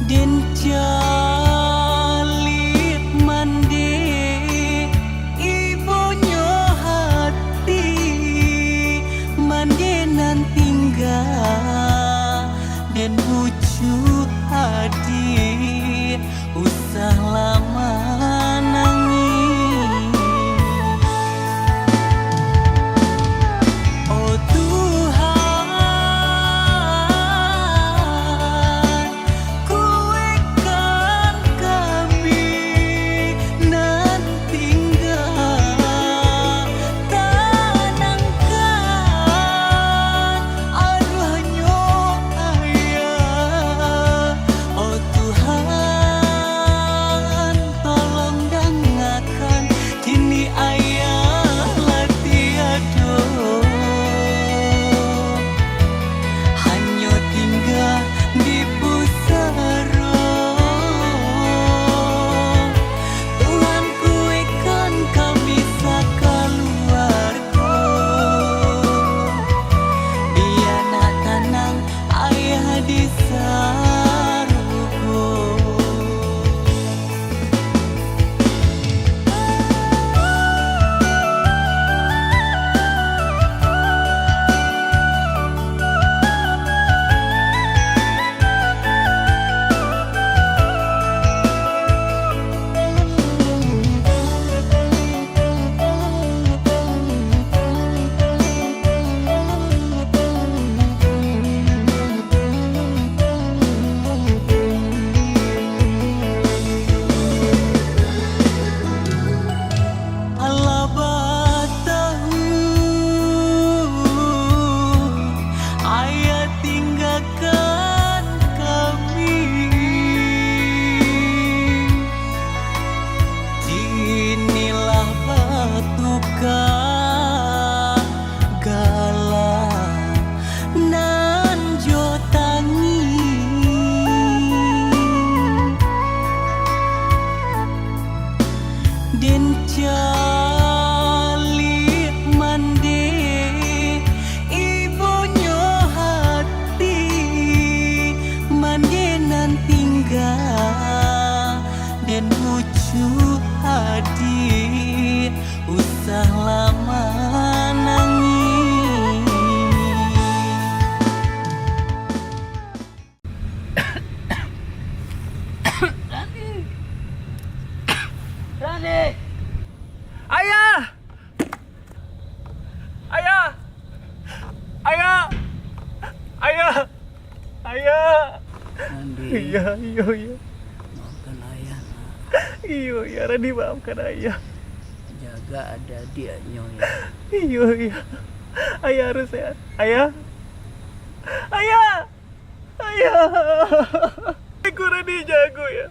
Den calit mande ibonyo hati mandenan tinggal den lucu hadir usah lama nangis. Oh Tuhan, Kue kan kami nan tinggal tanangkan arwahnya ayah. Oh Tuhan, tolong dengarkan kini ayah latiado hanya tinggal di pusara. Tuhan kue kan kami sakaluarga biar nak tenang ayah di sarugo. Alaba tahu ayah tinggalkan kami inilah batukan galah nan jotangi den calit mande ibonyo hati mandenan tinggal den lucu hadir usah lama nangis. Rani! Ayah! Ayah! Ayah! Ayah! Ayah! Mandi Iya. maafkan ayah nak. Iya, Rani maafkan ayah. Jaga ada dianya ya. Iya. Ayah harus sehat. Ayah! Ayah! Ayah! Aku Rani jago ya.